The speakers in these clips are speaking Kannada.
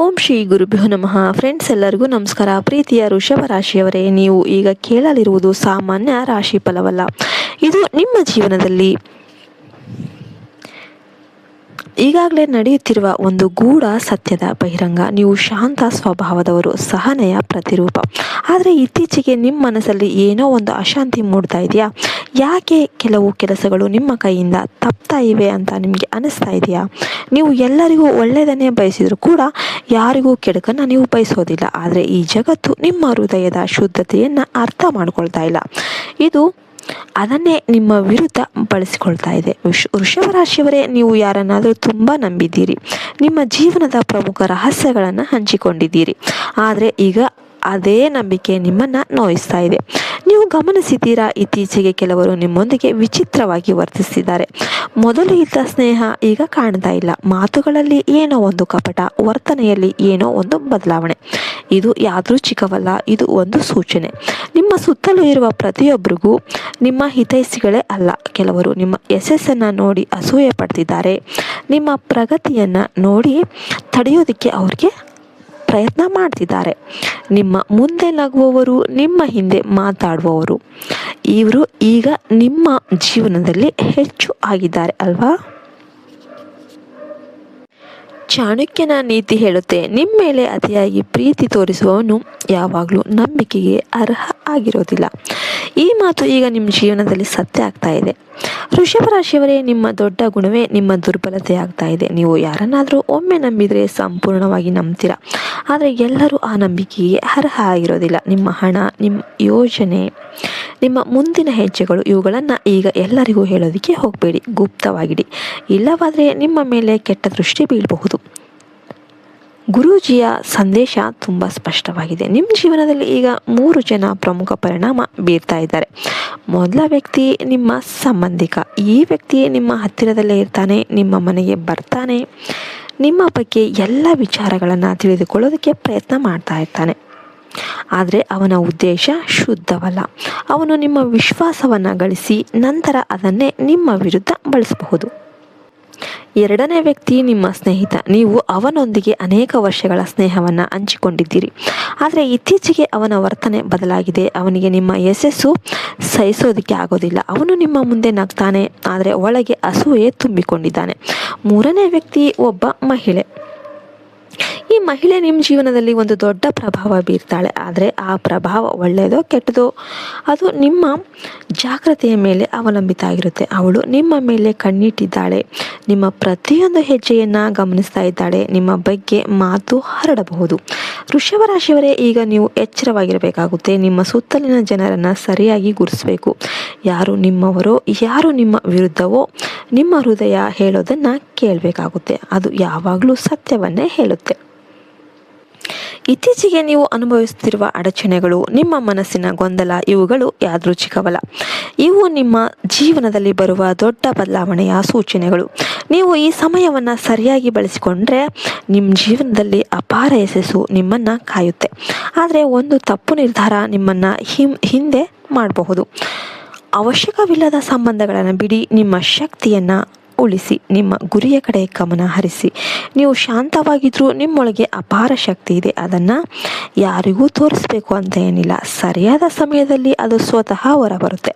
ಓಂ ಶ್ರೀ ಗುರುಭ್ಯೋ ನಮಃ. ಫ್ರೆಂಡ್ಸ್, ಎಲ್ಲರಿಗೂ ನಮಸ್ಕಾರ. ಪ್ರೀತಿಯ ವೃಷಭ ರಾಶಿಯವರೇ, ನೀವು ಈಗ ಕೇಳಲಿರುವುದು ಸಾಮಾನ್ಯ ರಾಶಿ ಫಲವಲ್ಲ. ಇದು ನಿಮ್ಮ ಜೀವನದಲ್ಲಿ ಈಗಾಗಲೇ ನಡೆಯುತ್ತಿರುವ ಒಂದು ಗೂಢ ಸತ್ಯದ ಬಹಿರಂಗ. ನೀವು ಶಾಂತ ಸ್ವಭಾವದವರು, ಸಹನೆಯ ಪ್ರತಿರೂಪ. ಆದರೆ ಇತ್ತೀಚೆಗೆ ನಿಮ್ಮ ಮನಸ್ಸಲ್ಲಿ ಏನೋ ಒಂದು ಅಶಾಂತಿ ಮೂಡ್ತಾ ಇದೆಯಾ? ಯಾಕೆ ಕೆಲವು ಕೆಲಸಗಳು ನಿಮ್ಮ ಕೈಯಿಂದ ತಪ್ತಾ ಇವೆ ಅಂತ ನಿಮಗೆ ಅನಿಸ್ತಾ ಇದೆಯಾ? ನೀವು ಎಲ್ಲರಿಗೂ ಒಳ್ಳೆಯದನ್ನೇ ಬಯಸಿದ್ರು ಕೂಡ ಯಾರಿಗೂ ಕೆಡುಕನ್ನು ನೀವು ಬಯಸೋದಿಲ್ಲ. ಆದರೆ ಈ ಜಗತ್ತು ನಿಮ್ಮ ಹೃದಯದ ಶುದ್ಧತೆಯನ್ನು ಅರ್ಥ ಮಾಡ್ಕೊಳ್ತಾ ಇಲ್ಲ. ಇದು ಅದನ್ನೇ ನಿಮ್ಮ ವಿರುದ್ಧ ಬಳಸಿಕೊಳ್ತಾ ಇದೆ. ವೃಷಭ ರಾಶಿಯವರೇ, ನೀವು ಯಾರನ್ನಾದರೂ ತುಂಬ ನಂಬಿದ್ದೀರಿ. ನಿಮ್ಮ ಜೀವನದ ಪ್ರಮುಖ ರಹಸ್ಯಗಳನ್ನು ಹಂಚಿಕೊಂಡಿದ್ದೀರಿ. ಆದರೆ ಈಗ ಅದೇ ನಂಬಿಕೆ ನಿಮ್ಮನ್ನು ನೋಯಿಸ್ತಾ ಇದೆ. ನೀವು ಗಮನಿಸಿದ್ದೀರಾ, ಇತ್ತೀಚೆಗೆ ಕೆಲವರು ನಿಮ್ಮೊಂದಿಗೆ ವಿಚಿತ್ರವಾಗಿ ವರ್ತಿಸಿದ್ದಾರೆ. ಮೊದಲು ಇದ್ದ ಸ್ನೇಹ ಈಗ ಕಾಣ್ತಾ ಇಲ್ಲ. ಮಾತುಗಳಲ್ಲಿ ಏನೋ ಒಂದು ಕಪಟ, ವರ್ತನೆಯಲ್ಲಿ ಏನೋ ಒಂದು ಬದಲಾವಣೆ. ಇದು ಯಾದೃಚ್ಛಿಕವಲ್ಲ, ಇದು ಒಂದು ಸೂಚನೆ. ನಿಮ್ಮ ಸುತ್ತಲೂ ಇರುವ ಪ್ರತಿಯೊಬ್ಬರಿಗೂ ನಿಮ್ಮ ಹಿತೈಷಿಗಳೇ ಅಲ್ಲ. ಕೆಲವರು ನಿಮ್ಮ ಯಶಸ್ಸನ್ನು ನೋಡಿ ಅಸೂಯೆ ಪಡ್ತಿದ್ದಾರೆ. ನಿಮ್ಮ ಪ್ರಗತಿಯನ್ನು ನೋಡಿ ತಡೆಯೋದಕ್ಕೆ ಅವ್ರಿಗೆ ಪ್ರಯತ್ನ ಮಾಡ್ತಿದ್ದಾರೆ. ನಿಮ್ಮ ಮುಂದೆ ನಗುವವರು, ನಿಮ್ಮ ಹಿಂದೆ ಮಾತಾಡುವವರು, ಇವರು ಈಗ ನಿಮ್ಮ ಜೀವನದಲ್ಲಿ ಹೆಚ್ಚು ಆಗಿದ್ದಾರೆ ಅಲ್ವಾ? ಚಾಣಕ್ಯನ ನೀತಿ ಹೇಳುತ್ತೆ, ನಿಮ್ಮ ಮೇಲೆ ಅತಿಯಾಗಿ ಪ್ರೀತಿ ತೋರಿಸುವವನು ಯಾವಾಗಲೂ ನಂಬಿಕೆಗೆ ಅರ್ಹ ಆಗಿರೋದಿಲ್ಲ. ಈ ಮಾತು ಈಗ ನಿಮ್ಮ ಜೀವನದಲ್ಲಿ ಸತ್ಯ ಆಗ್ತಾ ಇದೆ. ವೃಷಭ ರಾಶಿಯವರೇ, ನಿಮ್ಮ ದೊಡ್ಡ ಗುಣವೇ ನಿಮ್ಮ ದುರ್ಬಲತೆ ಆಗ್ತಾ ಇದೆ. ನೀವು ಯಾರನ್ನಾದರೂ ಒಮ್ಮೆ ನಂಬಿದರೆ ಸಂಪೂರ್ಣವಾಗಿ ನಂಬ್ತೀರಾ. ಆದರೆ ಎಲ್ಲರೂ ಆ ನಂಬಿಕೆಗೆ ಅರ್ಹ ಆಗಿರೋದಿಲ್ಲ. ನಿಮ್ಮ ಹಣ, ನಿಮ್ಮ ಯೋಜನೆ, ನಿಮ್ಮ ಮುಂದಿನ ಹೆಜ್ಜೆಗಳು, ಇವುಗಳನ್ನು ಈಗ ಎಲ್ಲರಿಗೂ ಹೇಳೋದಕ್ಕೆ ಹೋಗಬೇಡಿ. ಗುಪ್ತವಾಗಿಡಿ. ಇಲ್ಲವಾದರೆ ನಿಮ್ಮ ಮೇಲೆ ಕೆಟ್ಟ ದೃಷ್ಟಿ ಬೀಳಬಹುದು. ಗುರೂಜಿಯ ಸಂದೇಶ ತುಂಬ ಸ್ಪಷ್ಟವಾಗಿದೆ. ನಿಮ್ಮ ಜೀವನದಲ್ಲಿ ಈಗ 3 ಜನ ಪ್ರಮುಖ ಪರಿಣಾಮ ಬೀರ್ತಾ ಇದ್ದಾರೆ. ಮೊದಲ ವ್ಯಕ್ತಿ ನಿಮ್ಮ ಸಂಬಂಧಿಕ. ಈ ವ್ಯಕ್ತಿ ನಿಮ್ಮ ಹತ್ತಿರದಲ್ಲೇ ಇರ್ತಾನೆ, ನಿಮ್ಮ ಮನೆಗೆ ಬರ್ತಾನೆ, ನಿಮ್ಮ ಬಗ್ಗೆ ಎಲ್ಲ ವಿಚಾರಗಳನ್ನು ತಿಳಿದುಕೊಳ್ಳೋದಕ್ಕೆ ಪ್ರಯತ್ನ ಮಾಡ್ತಾ ಇರ್ತಾನೆ. ಆದರೆ ಅವನ ಉದ್ದೇಶ ಶುದ್ಧವಲ್ಲ. ಅವನು ನಿಮ್ಮ ವಿಶ್ವಾಸವನ್ನು ಗಳಿಸಿ ನಂತರ ಅದನ್ನೇ ನಿಮ್ಮ ವಿರುದ್ಧ ಬಳಸಬಹುದು. ಎರಡನೇ ವ್ಯಕ್ತಿ ನಿಮ್ಮ ಸ್ನೇಹಿತ. ನೀವು ಅವನೊಂದಿಗೆ ಅನೇಕ ವರ್ಷಗಳ ಸ್ನೇಹವನ್ನು ಹಂಚಿಕೊಂಡಿದ್ದೀರಿ. ಆದರೆ ಇತ್ತೀಚೆಗೆ ಅವನ ವರ್ತನೆ ಬದಲಾಗಿದೆ. ಅವನಿಗೆ ನಿಮ್ಮ ಯಶಸ್ಸು ಸಹಿಸೋದಕ್ಕೆ ಆಗೋದಿಲ್ಲ. ಅವನು ನಿಮ್ಮ ಮುಂದೆ ನಗ್ತಾನೆ, ಆದರೆ ಒಳಗೆ ಅಸೂಯೆ ತುಂಬಿಕೊಂಡಿದ್ದಾನೆ. ಮೂರನೇ ವ್ಯಕ್ತಿ ಒಬ್ಬ ಮಹಿಳೆ. ಈ ಮಹಿಳೆ ನಿಮ್ಮ ಜೀವನದಲ್ಲಿ ಒಂದು ದೊಡ್ಡ ಪ್ರಭಾವ ಬೀರ್ತಾಳೆ. ಆದರೆ ಆ ಪ್ರಭಾವ ಒಳ್ಳೆಯದೋ ಕೆಟ್ಟದೋ ಅದು ನಿಮ್ಮ ಜಾಗ್ರತೆಯ ಮೇಲೆ ಅವಲಂಬಿತ ಆಗಿರುತ್ತೆ. ಅವಳು ನಿಮ್ಮ ಮೇಲೆ ಕಣ್ಣಿಟ್ಟಿದ್ದಾಳೆ, ನಿಮ್ಮ ಪ್ರತಿಯೊಂದು ಹೆಜ್ಜೆಯನ್ನು ಗಮನಿಸ್ತಾ ಇದ್ದಾಳೆ. ನಿಮ್ಮ ಬಗ್ಗೆ ಮಾತು ಹರಡಬಹುದು. ವೃಷಭ ರಾಶಿಯವರೇ, ಈಗ ನೀವು ಎಚ್ಚರವಾಗಿರಬೇಕಾಗುತ್ತೆ. ನಿಮ್ಮ ಸುತ್ತಲಿನ ಜನರನ್ನು ಸರಿಯಾಗಿ ಗುರುತಿಸಬೇಕು. ಯಾರು ನಿಮ್ಮವರೋ ಯಾರು ನಿಮ್ಮ ವಿರುದ್ಧವೋ ನಿಮ್ಮ ಹೃದಯ ಹೇಳೋದನ್ನು ಕೇಳಬೇಕಾಗುತ್ತೆ. ಅದು ಯಾವಾಗಲೂ ಸತ್ಯವನ್ನೇ ಹೇಳುತ್ತೆ. ಇತ್ತೀಚೆಗೆ ನೀವು ಅನುಭವಿಸುತ್ತಿರುವ ಅಡಚಣೆಗಳು, ನಿಮ್ಮ ಮನಸ್ಸಿನ ಗೊಂದಲ, ಇವುಗಳು ಯಾದೃಚ್ಛಿಕವಲ್ಲ. ಇವು ನಿಮ್ಮ ಜೀವನದಲ್ಲಿ ಬರುವ ದೊಡ್ಡ ಬದಲಾವಣೆಯ ಸೂಚನೆಗಳು. ನೀವು ಈ ಸಮಯವನ್ನು ಸರಿಯಾಗಿ ಬಳಸಿಕೊಂಡ್ರೆ ನಿಮ್ಮ ಜೀವನದಲ್ಲಿ ಅಪಾರ ಯಶಸ್ಸು ನಿಮ್ಮನ್ನು ಕಾಯುತ್ತೆ. ಆದರೆ ಒಂದು ತಪ್ಪು ನಿರ್ಧಾರ ನಿಮ್ಮನ್ನು ಹಿಂದೆ ಮಾಡಬಹುದು. ಅವಶ್ಯಕವಿಲ್ಲದ ಸಂಬಂಧಗಳನ್ನು ಬಿಡಿ. ನಿಮ್ಮ ಶಕ್ತಿಯನ್ನು ಉಳಿಸಿ. ನಿಮ್ಮ ಗುರಿಯ ಕಡೆ ಗಮನ ಹರಿಸಿ. ನೀವು ಶಾಂತವಾಗಿದ್ದರೂ ನಿಮ್ಮೊಳಗೆ ಅಪಾರ ಶಕ್ತಿ ಇದೆ. ಅದನ್ನು ಯಾರಿಗೂ ತೋರಿಸ್ಬೇಕು ಅಂತ ಏನಿಲ್ಲ. ಸರಿಯಾದ ಸಮಯದಲ್ಲಿ ಅದು ಸ್ವತಃ ಹೊರಬರುತ್ತೆ.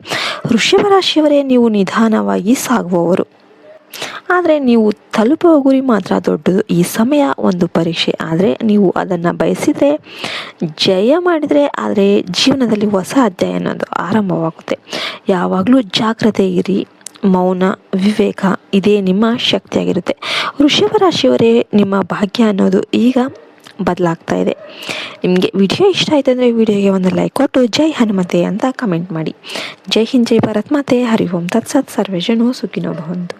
ವೃಷಭ ರಾಶಿಯವರೇ, ನೀವು ನಿಧಾನವಾಗಿ ಸಾಗುವವರು. ಆದರೆ ನೀವು ತಲುಪುವ ಗುರಿ ಮಾತ್ರ ದೊಡ್ಡದು. ಈ ಸಮಯ ಒಂದು ಪರೀಕ್ಷೆ. ಆದರೆ ನೀವು ಅದನ್ನು ಬಯಸಿದರೆ, ಜಯ ಮಾಡಿದರೆ, ಆದರೆ ಜೀವನದಲ್ಲಿ ಹೊಸ ಅಧ್ಯಾಯ ಅನ್ನೋದು ಆರಂಭವಾಗುತ್ತೆ. ಯಾವಾಗಲೂ ಜಾಗ್ರತೆ ಇರಿ. ಮೌನ, ವಿವೇಕ, ಇದೇ ನಿಮ್ಮ ಶಕ್ತಿಯಾಗಿರುತ್ತೆ. ವೃಷಭ ರಾಶಿಯವರೇ, ನಿಮ್ಮ ಭಾಗ್ಯ ಅನ್ನೋದು ಈಗ ಬದಲಾಗ್ತಾ ಇದೆ. ನಿಮಗೆ ವಿಡಿಯೋ ಇಷ್ಟ ಆಯಿತು ಅಂದರೆ ವಿಡಿಯೋಗೆ ಒಂದು ಲೈಕ್ ಕೊಟ್ಟು ಜೈ ಹನುಮತೆ ಅಂತ ಕಮೆಂಟ್ ಮಾಡಿ. ಜೈ ಹಿಂದ್, ಜೈ ಭಾರತ್ ಮಾತೆ. ಹರಿ ಓಂ ತತ್ಸತ್. ಸರ್ವೇ ಜನೋ ಸುಖಿನೋ ಭವಂತು.